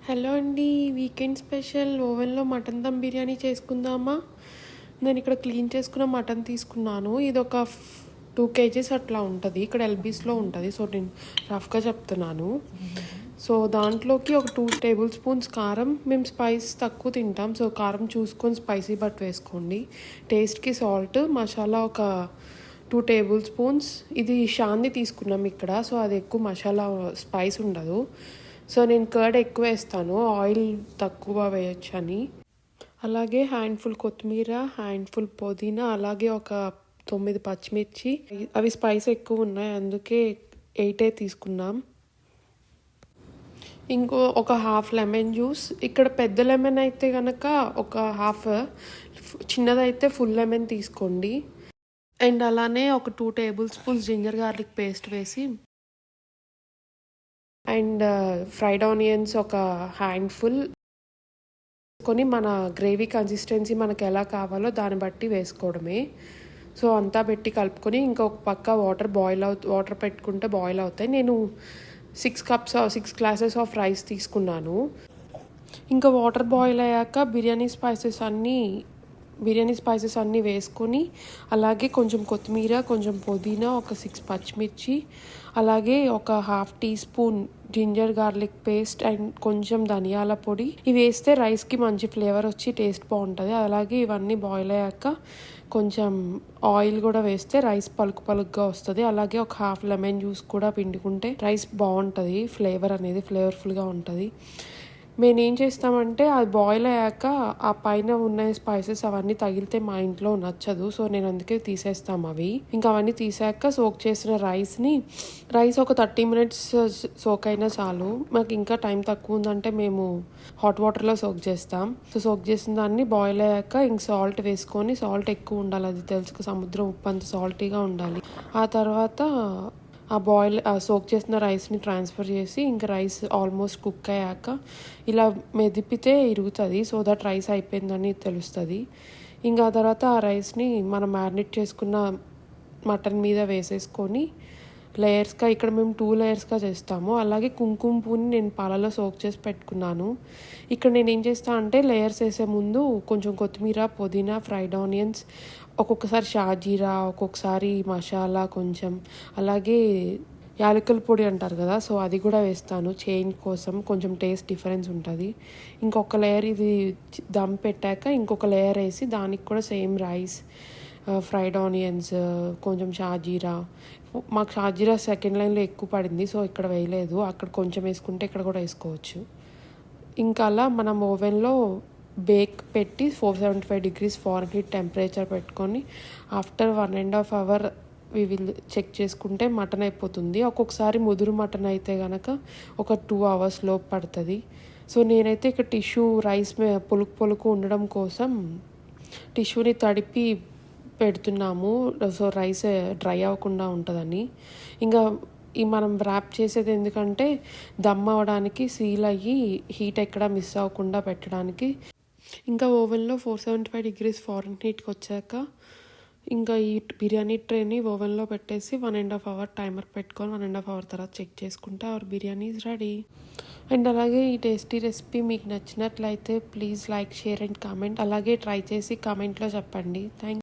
Hello అండి. Weekend special ఓవెన్లో mutton dum biryani చేసుకుందామా? నేను ఇక్కడ క్లీన్ చేసుకున్న మటన్ తీసుకున్నాను. ఇది ఒక 2 kgs అట్లా ఉంటుంది. ఇక్కడ ఎల్బీస్లో ఉంటుంది. సో నేను రఫ్గా చెప్తున్నాను. సో దాంట్లోకి ఒక 2 టేబుల్ స్పూన్స్ కారం. మేము స్పైస్ తక్కువ తింటాం, సో కారం చూసుకొని స్పైసీ బట్ వేసుకోండి. టేస్ట్కి సాల్ట్, మసాలా ఒక 2 టేబుల్ స్పూన్స్. ఇది షాంది తీసుకున్నాం ఇక్కడ, సో అది ఎక్కువ మసాలా స్పైస్ ఉండదు. సో నేను కర్డ్ ఎక్కువ వేస్తాను, ఆయిల్ తక్కువ వేయచ్చు అని. అలాగే హ్యాండ్ఫుల్ కొత్తిమీర, హ్యాండ్ఫుల్ పుదీనా, అలాగే ఒక 9 పచ్చిమిర్చి. అవి స్పైస్ ఎక్కువ ఉన్నాయి, అందుకే 8 తీసుకున్నాం. ఇంకో ఒక హాఫ్ లెమన్ జ్యూస్. ఇక్కడ పెద్ద లెమన్ అయితే కనుక ఒక హాఫ్, చిన్నదైతే ఫుల్ లెమన్ తీసుకోండి. అండ్ అలానే ఒక 2 tablespoons ginger garlic paste వేసి, అండ్ ఫ్రైడ్ ఆనియన్స్ ఒక హ్యాండ్ఫుల్ కొని మన గ్రేవీ కన్సిస్టెన్సీ మనకు ఎలా కావాలో దాన్ని బట్టి వేసుకోవడమే. సో అంతా పెట్టి కలుపుకొని ఇంకొక పక్క వాటర్ పెట్టుకుంటే బాయిల్ అవుతాయి. నేను 6 గ్లాసెస్ ఆఫ్ రైస్ తీసుకున్నాను. ఇంకా వాటర్ బాయిల్ అయ్యాక బిర్యానీ స్పైసెస్ అన్నీ వేసుకొని, అలాగే కొంచెం కొత్తిమీర, కొంచెం పుదీనా, ఒక 6 పచ్చిమిర్చి, అలాగే ఒక half teaspoon ginger garlic paste and కొంచెం ధనియాల పొడి. ఇవి వేస్తే రైస్కి మంచి ఫ్లేవర్ వచ్చి టేస్ట్ బాగుంటుంది. అలాగే ఇవన్నీ బాయిల్ అయ్యాక కొంచెం ఆయిల్ కూడా వేస్తే రైస్ పలుకుగా వస్తుంది. అలాగే ఒక హాఫ్ లెమన్ జ్యూస్ కూడా పిండుకుంటే రైస్ బాగుంటుంది, ఫ్లేవర్ అనేది ఫ్లేవర్ఫుల్గా ఉంటుంది. మేము ఏం చేస్తామంటే అది బాయిల్ అయ్యాక ఆ పైన ఉన్న స్పైసెస్ అవన్నీ తగిలితే మా ఇంట్లో నచ్చదు, సో నేను అందుకే తీసేస్తాం అవి. ఇంకా అవన్నీ తీసాక సోక్ చేసిన రైస్ ఒక 30 మినిట్స్ సోక్ అయినా చాలు. మాకు ఇంకా టైం తక్కువ ఉందంటే మేము హాట్ వాటర్లో సోక్ చేస్తాం. సో సోక్ చేసిన దాన్ని బాయిల్ అయ్యాక ఇంక సాల్ట్ వేసుకొని, సాల్ట్ ఎక్కువ ఉండాలి, అది తెలుసు, సముద్రం ఉప్పు అంత సాల్టీగా ఉండాలి. ఆ తర్వాత సోక్ చేసిన రైస్ని ట్రాన్స్ఫర్ చేసి, ఇంకా రైస్ ఆల్మోస్ట్ కుక్ అయ్యాక ఇలా మెదిపితే ఇరుగుతుంది, సో దట్ రైస్ అయిపోయిందని తెలుస్తుంది. ఇంకా ఆ తర్వాత ఆ రైస్ని మనం మ్యారినేట్ చేసుకున్న మటన్ మీద వేసేసుకొని లేయర్స్గా, ఇక్కడ మేము 2 లేయర్స్గా చేస్తాము. అలాగే కుంకుమ పువ్వుని నేను పాలలో సోక్ చేసి పెట్టుకున్నాను. ఇక్కడ నేను ఏం చేస్తాను అంటే లేయర్స్ వేసే ముందు కొంచెం కొత్తిమీర, పుదీనా, ఫ్రైడ్ ఆనియన్స్, ఒక్కొక్కసారి షాజీరా, ఒక్కొక్కసారి మసాలా కొంచెం, అలాగే యాలకుల పొడి అంటారు కదా, సో అది కూడా వేస్తాను చేంజ్ కోసం, కొంచెం టేస్ట్ డిఫరెన్స్ ఉంటుంది. ఇంకొక లేయర్ ఇది దమ్ పెట్టాక ఇంకొక లేయర్ వేసి దానికి కూడా సేమ్ రైస్, ఫ్రైడ్ ఆనియన్స్, కొంచెం షాజీరా. మాకు షాజీరా సెకండ్ లైన్లో ఎక్కువ పడింది, సో ఇక్కడ వేయలేదు. అక్కడ కొంచెం వేసుకుంటే ఇక్కడ కూడా వేసుకోవచ్చు. ఇంకా అలా మనం ఓవెన్లో బేక్ పెట్టి 475 degrees ఫారెన్హీట్ టెంపరేచర్ పెట్టుకొని ఆఫ్టర్ 1.5 hours చెక్ చేసుకుంటే మటన్ అయిపోతుంది. ఒక్కొక్కసారి ముదురు మటన్ అయితే కనుక ఒక 2 hours లోపు పడుతుంది. సో నేనైతే ఇక్కడ టిష్యూ రైస్ పొలుకు ఉండడం కోసం టిష్యూని తడిపి పెడుతున్నాము, సో రైస్ డ్రై అవ్వకుండా ఉంటుందని. ఇంకా మనం ర్యాప్ చేసేది ఎందుకంటే దమ్ అవ్వడానికి, సీల్ అయ్యి హీట్ ఎక్కడ మిస్ అవ్వకుండా పెట్టడానికి. ఇంకా ఓవెన్లో 475 degrees ఫారెన్హీట్కి వచ్చాక ఇంకా ఈ బిర్యానీ ట్రేని ఓవెన్లో పెట్టేసి 1.5 hours టైమర్ పెట్టుకొని 1.5 hours తర్వాత చెక్ చేసుకుంటే our biryani is ready. And అలాగే ఈ టేస్టీ రెసిపీ మీకు నచ్చినట్లయితే please like, share and comment. అలాగే ట్రై చేసి కామెంట్లో చెప్పండి. థ్యాంక్